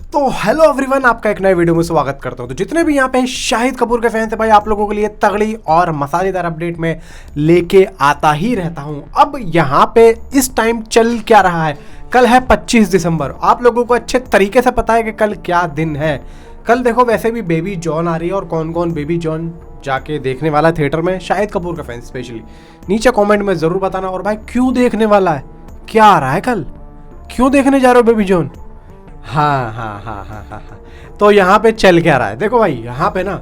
तो hello everyone, आपका एक नए वीडियो में स्वागत करता हूं। तो जितने भी यहाँ पे शाहिद कपूर के फैंस हैं भाई, आप लोगों के लिए तगड़ी और मसालेदार अपडेट में लेके आता ही रहता हूं। अब यहाँ पे इस टाइम चल क्या रहा है, कल है 25 दिसंबर। आप लोगों को अच्छे तरीके से पता है कि कल क्या दिन है। कल देखो वैसे भी बेबी जॉन आ रही है, और कौन कौन बेबी जॉन जाके देखने वाला थिएटर में, शाहिद कपूर का फैन स्पेशली, नीचे कॉमेंट में ज़रूर बताना। और भाई क्यों देखने वाला है, क्या आ रहा है कल, क्यों देखने जा रहे हो बेबी जॉन? हाँ। तो यहाँ पे चल क्या रहा है, देखो भाई यहाँ पे ना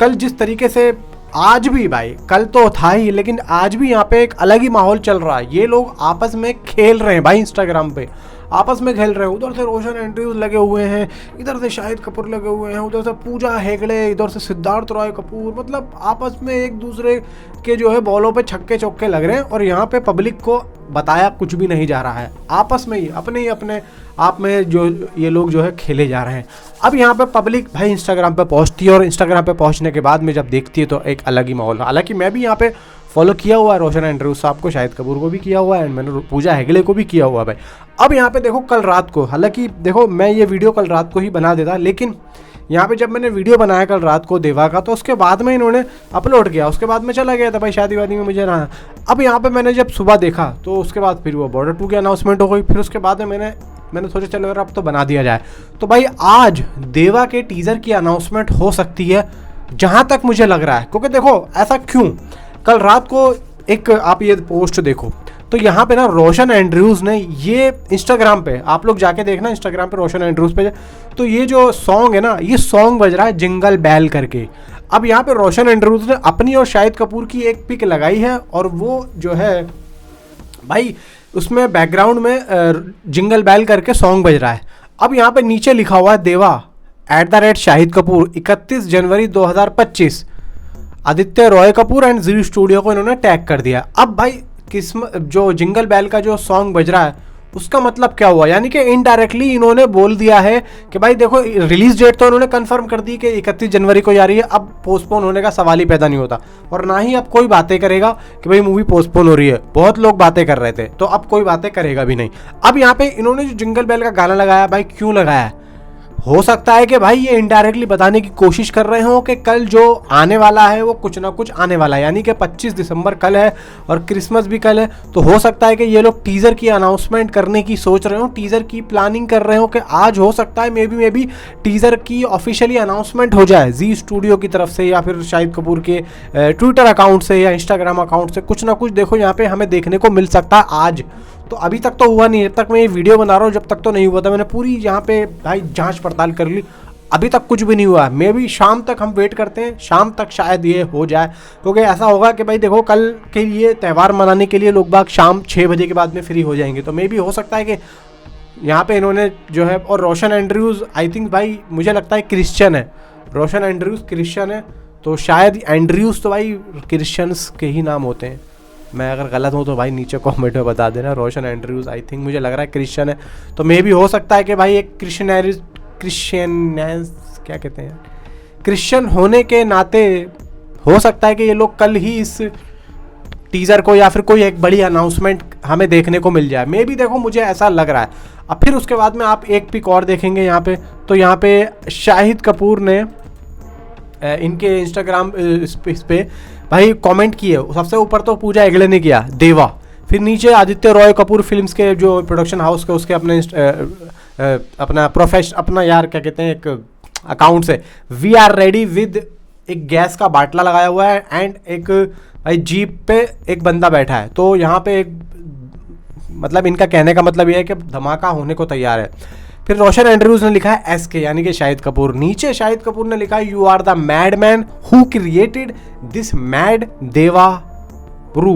कल जिस तरीके से, आज भी भाई कल तो था ही, लेकिन आज भी यहाँ पे एक अलग ही माहौल चल रहा है। ये लोग आपस में खेल रहे हैं भाई, इंस्टाग्राम पे आपस में खेल रहे हैं। उधर से रोशन एंड्रयूज लगे हुए हैं, इधर से शाहिद कपूर लगे हुए हैं, उधर से पूजा हेगड़े, इधर से सिद्धार्थ रॉय कपूर। मतलब आपस में एक दूसरे के जो है बॉलों पे छक्के चौके लग रहे हैं, और यहाँ पे पब्लिक को बताया कुछ भी नहीं जा रहा है। आपस में ही अपने आप में जो ये लोग जो है खेले जा रहे हैं। अब यहाँ पे पब्लिक भाई इंस्टाग्राम पे पहुँचती है, और इंस्टाग्राम पे पहुँचने के बाद में जब देखती है तो एक अलग ही माहौल। हालांकि मैं भी यहाँ पे फॉलो किया हुआ है रोशन एंड्रयूज साहब को, शाहिद कपूर को भी किया हुआ है, एंड मैंने पूजा हेगड़े को भी किया हुआ है भाई। अब यहाँ पे देखो कल रात को, हालांकि देखो मैं ये वीडियो कल रात को ही बना देता, लेकिन यहाँ पे जब मैंने वीडियो बनाया कल रात को देवा का, तो उसके बाद में इन्होंने अपलोड किया, उसके बाद में चला गया था भाई शादी वादी में मुझे रहा। अब यहाँ पे मैंने जब सुबह देखा तो उसके बाद फिर वो बॉर्डर 2 की अनाउंसमेंट हो गई। फिर उसके बाद में मैंने सोचा चलो यार अब तो बना दिया जाए। तो भाई आज देवा के टीज़र की अनाउंसमेंट हो सकती है, जहाँ तक मुझे लग रहा है। क्योंकि देखो ऐसा क्यों, कल रात को एक आप ये पोस्ट देखो तो यहाँ पे ना रोशन एंड्रयूज ने ये इंस्टाग्राम पे, आप लोग जाके देखना इंस्टाग्राम पे रोशन एंड्रयूज पे, तो ये जो सॉन्ग है ना, ये सॉन्ग बज रहा है जिंगल बेल करके। अब यहाँ पे रोशन एंड्रयूज ने अपनी और शाहिद कपूर की एक पिक लगाई है, और वो जो है भाई उसमें बैकग्राउंड में जिंगल बेल करके सॉन्ग बज रहा है। अब यहाँ पे नीचे लिखा हुआ है देवा @शाहिद कपूर 31 जनवरी 2025, आदित्य रॉय कपूर एंड जी स्टूडियो को इन्होंने टैग कर दिया। अब भाई जो जिंगल बेल का जो सॉन्ग बज रहा है उसका मतलब क्या हुआ, यानी कि इनडायरेक्टली इन्होंने बोल दिया है कि भाई देखो रिलीज डेट तो इन्होंने कंफर्म कर दी कि 31 जनवरी को जा रही है। अब पोस्टपोन होने का सवाल ही पैदा नहीं होता, और ना ही अब कोई बातें करेगा कि भाई मूवी पोस्टपोन हो रही है। बहुत लोग बातें कर रहे थे, तो अब कोई बातें करेगा भी नहीं। अब यहाँ पे इन्होंने जो जिंगल बेल का गाना लगाया, भाई क्यों लगाया है, हो सकता है कि भाई ये इनडायरेक्टली बताने की कोशिश कर रहे हो कि कल जो आने वाला है वो कुछ ना कुछ आने वाला है, यानी कि 25 दिसंबर कल है और क्रिसमस भी कल है। तो हो सकता है कि ये लोग टीज़र की अनाउंसमेंट करने की सोच रहे हो, टीज़र की प्लानिंग कर रहे हो कि आज हो सकता है मे बी टीज़र की ऑफिशियली अनाउंसमेंट हो जाए जी स्टूडियो की तरफ से, या फिर शाहिद कपूर के ट्विटर अकाउंट से या इंस्टाग्राम अकाउंट से। कुछ ना कुछ देखो यहाँ पे हमें देखने को मिल सकता है आज। तो अभी तक तो हुआ नहीं, जब तक मैं ये वीडियो बना रहा हूँ जब तक तो नहीं हुआ था। मैंने पूरी यहाँ पे भाई जांच पड़ताल कर ली, अभी तक कुछ भी नहीं हुआ। मे भी शाम तक हम वेट करते हैं, शाम तक शायद ये हो जाए। क्योंकि ऐसा होगा कि भाई देखो कल के लिए त्यौहार मनाने के लिए लोग बाग शाम 6 बजे के बाद में फ्री हो जाएंगे। तो मे भी हो सकता है कि यहाँ पे इन्होंने जो है, और रोशन एंड्रयूज आई थिंक भाई मुझे लगता है क्रिश्चियन है, रोशन एंड्रयूज क्रिश्चियन है, तो शायद एंड्रयूज तो भाई क्रिश्चियंस के ही नाम होते हैं। मैं अगर गलत हूँ तो भाई नीचे कमेंट में बता देना। रोशन एंड्रयूज आई थिंक मुझे लग रहा है क्रिश्चियन है, तो मे भी हो सकता है कि भाई एक क्रिश्चियन क्या कहते हैं, क्रिश्चियन होने के नाते हो सकता है कि ये लोग कल ही इस टीज़र को या फिर कोई एक बड़ी अनाउंसमेंट हमें देखने को मिल जाए। मे भी देखो मुझे ऐसा लग रहा है। अब फिर उसके बाद में आप एक पिक और देखेंगे यहाँ पे, तो यहाँ पे शाहिद कपूर ने इनके इंस्टाग्राम इस पे भाई कमेंट किए। सबसे ऊपर तो पूजा हेगड़े ने किया देवा, फिर नीचे आदित्य रॉय कपूर फिल्म्स के जो प्रोडक्शन हाउस के उसके अपने अपना यार क्या कहते हैं, एक अकाउंट से वी आर रेडी विद एक गैस का बाटला लगाया हुआ है, एंड एक भाई जीप पे एक बंदा बैठा है। तो यहाँ पे एक मतलब इनका कहने का मतलब यह है कि धमाका होने को तैयार है। फिर रोशन एंड्रयूज ने लिखा है SK यानी कि शाहिद कपूर। नीचे शाहिद कपूर ने लिखा है you are the mad man who created this mad Deva bro.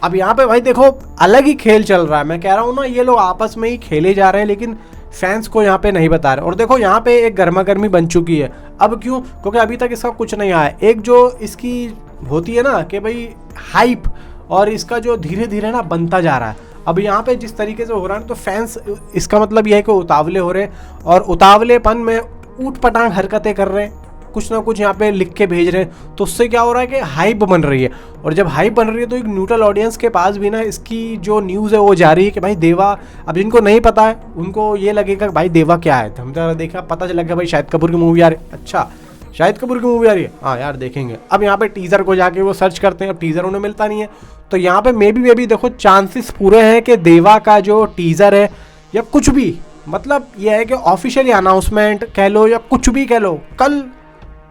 अब यहाँ पे भाई देखो अलग ही खेल चल रहा है। मैं कह रहा हूँ ना, ये लोग आपस में ही खेले जा रहे हैं, लेकिन फैंस को यहाँ पे नहीं बता रहे। और देखो यहाँ पे एक गर्मा गर्मी बन चुकी है। अब क्यों, क्योंकि अभी तक इसका कुछ नहीं आया। एक जो इसकी होती है ना कि भाई हाइप, और इसका जो धीरे धीरे ना बनता जा रहा है। अब यहाँ पे जिस तरीके से हो रहा है ना, तो फैंस, इसका मतलब यह है कि उतावले हो रहे हैं, और उतावलेपन में ऊट पटांग हरकतें कर रहे हैं। कुछ ना कुछ यहाँ पे लिख के भेज रहे हैं, तो उससे क्या हो रहा है कि हाइप बन रही है। और जब हाइप बन रही है तो एक न्यूट्रल ऑडियंस के पास भी ना इसकी जो न्यूज़ है वो जा रही है कि भाई देवा, अब जिनको नहीं पता है उनको ये लगेगा भाई देवा क्या है। हम तो देखा, पता चला कि भाई शाहिद कपूर की मूवी आ रही है, अच्छा शाहिद कपूर की मूवी आ रही है, हाँ यार देखेंगे। अब यहाँ पे टीज़र को जाके वो सर्च करते हैं, अब टीज़र उन्हें मिलता नहीं है, तो यहाँ पे मे बी देखो चांसेस पूरे हैं कि देवा का जो टीज़र है या कुछ भी, मतलब ये है कि ऑफिशियली अनाउंसमेंट कह लो या कुछ भी कह लो, कल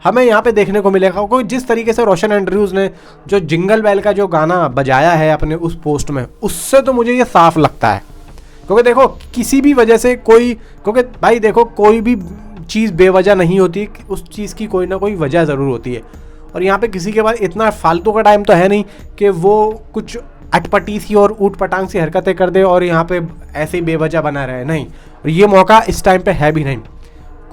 हमें यहाँ पे देखने को मिलेगा। कोई जिस तरीके से रोशन एंड्रयूज़ ने जो जिंगल बेल का जो गाना बजाया है अपने उस पोस्ट में, उससे तो मुझे ये साफ लगता है। क्योंकि देखो किसी भी वजह से कोई, क्योंकि भाई देखो कोई भी चीज़ बेवजह नहीं होती, उस चीज़ की कोई ना कोई वजह ज़रूर होती है। और यहाँ पे किसी के पास इतना फालतू का टाइम तो है नहीं कि वो कुछ अटपटी सी और ऊट पटांग सी हरकतें कर दे और यहाँ पे ऐसे ही बेवजह बना रहे, नहीं। और ये मौका इस टाइम पे है भी नहीं।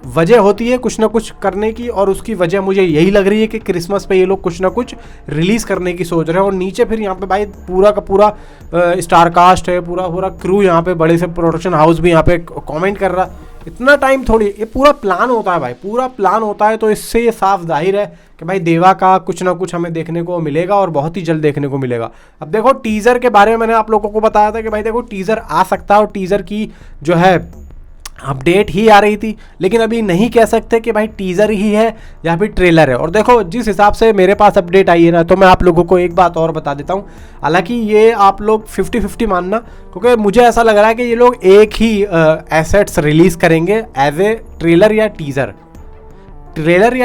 वजह होती है कुछ ना कुछ करने की, और उसकी वजह मुझे यही लग रही है कि क्रिसमस पे ये लोग कुछ ना कुछ रिलीज़ करने की सोच रहे हैं। और नीचे फिर यहाँ पे भाई पूरा का पूरा स्टार कास्ट है, पूरा क्रू यहाँ पे, बड़े से प्रोडक्शन हाउस भी यहाँ पे कमेंट कर रहा। इतना टाइम थोड़ी, ये पूरा प्लान होता है भाई, पूरा प्लान होता है। तो इससे ये साफ जाहिर है कि भाई देवा का कुछ ना कुछ हमें देखने को मिलेगा और बहुत ही जल्द देखने को मिलेगा। अब देखो टीज़र के बारे में मैंने आप लोगों को बताया था कि भाई देखो टीज़र आ सकता है, और टीज़र की जो है अपडेट ही आ रही थी, लेकिन अभी नहीं कह सकते कि भाई टीज़र ही है या फिर ट्रेलर है। और देखो जिस हिसाब से मेरे पास अपडेट आई है ना, तो मैं आप लोगों को एक बात और बता देता हूँ। हालांकि ये आप लोग 50-50 मानना, क्योंकि मुझे ऐसा लग रहा है कि ये लोग एक ही एसेट्स रिलीज़ करेंगे एज ए ट्रेलर या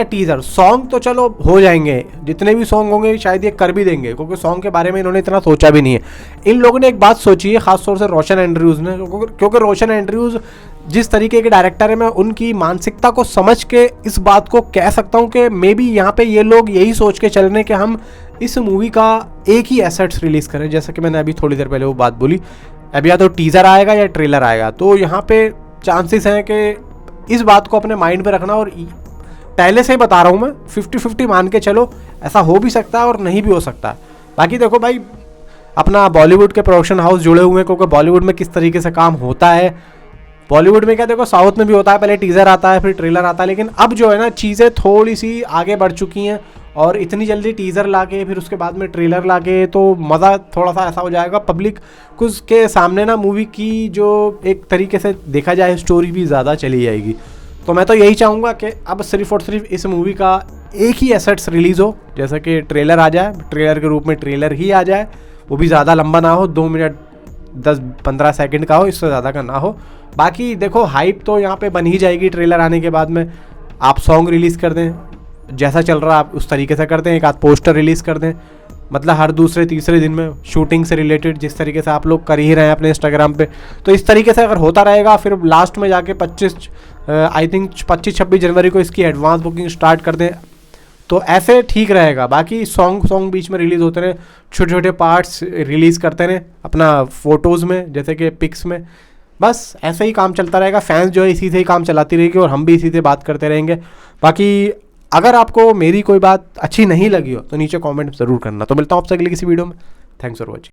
टीज़र। सॉन्ग तो चलो हो जाएंगे, जितने भी सॉन्ग होंगे शायद ये कर भी देंगे, क्योंकि सॉन्ग के बारे में इन्होंने इतना सोचा भी नहीं है। इन लोगों ने एक बात सोची है, खासतौर से रोशन एंड्रयूज़ ने, क्योंकि रोशन एंड्रयूज़ जिस तरीके के डायरेक्टर है, मैं उनकी मानसिकता को समझ के इस बात को कह सकता हूँ कि मे बी यहाँ पे ये लोग यही सोच के चल रहे हैं कि हम इस मूवी का एक ही एसेट्स रिलीज़ करें। जैसा कि मैंने अभी थोड़ी देर पहले वो बात बोली, अभी या तो टीज़र आएगा या ट्रेलर आएगा। तो यहाँ पे चांसेस हैं कि इस बात को अपने माइंड में रखना, और पहले से ही बता रहा हूँ मैं, 50-50 मान के चलो, ऐसा हो भी सकता है और नहीं भी हो सकता है। बाकी देखो भाई अपना बॉलीवुड के प्रोडक्शन हाउस जुड़े हुए हैं, क्योंकि बॉलीवुड में किस तरीके से काम होता है, बॉलीवुड में क्या देखो साउथ में भी होता है, पहले टीज़र आता है फिर ट्रेलर आता है, लेकिन अब जो है ना चीज़ें थोड़ी सी आगे बढ़ चुकी हैं। और इतनी जल्दी टीज़र लाके फिर उसके बाद में ट्रेलर लाके तो मज़ा थोड़ा सा ऐसा हो जाएगा, पब्लिक कुछ के सामने ना मूवी की जो एक तरीके से देखा जाए स्टोरी भी ज़्यादा चली जाएगी। तो मैं तो यही चाहूँगा कि अब सिर्फ और सिर्फ इस मूवी का एक ही एसेट्स रिलीज़ हो, जैसा कि ट्रेलर आ जाए, ट्रेलर के रूप में ट्रेलर ही आ जाए, वो भी ज़्यादा लंबा ना हो, 2 मिनट 10-15 सेकंड का हो, इससे ज़्यादा का ना हो। बाकी देखो हाइप तो यहाँ पे बन ही जाएगी ट्रेलर आने के बाद में। आप सॉन्ग रिलीज़ कर दें, जैसा चल रहा है आप उस तरीके से कर दें, एक आध पोस्टर रिलीज़ कर दें, मतलब हर दूसरे तीसरे दिन में शूटिंग से रिलेटेड, जिस तरीके से आप लोग कर ही रहे हैं अपने इंस्टाग्राम पे। तो इस तरीके से अगर होता रहेगा, फिर लास्ट में जाके 25-26 जनवरी को इसकी एडवांस बुकिंग स्टार्ट कर दें, तो ऐसे ठीक रहेगा। बाकी सॉन्ग बीच में रिलीज़ होते रहे, छोटे छोटे पार्ट्स रिलीज़ करते रहे अपना फ़ोटोज़ में, जैसे कि पिक्स में, बस ऐसे ही काम चलता रहेगा। फैंस जो है इसी से ही काम चलाती रहेगी और हम भी इसी से बात करते रहेंगे। बाकी अगर आपको मेरी कोई बात अच्छी नहीं लगी हो तो नीचे कमेंट ज़रूर करना। तो मिलता हूँ आपसे अगली किसी वीडियो में। Thanks for watching.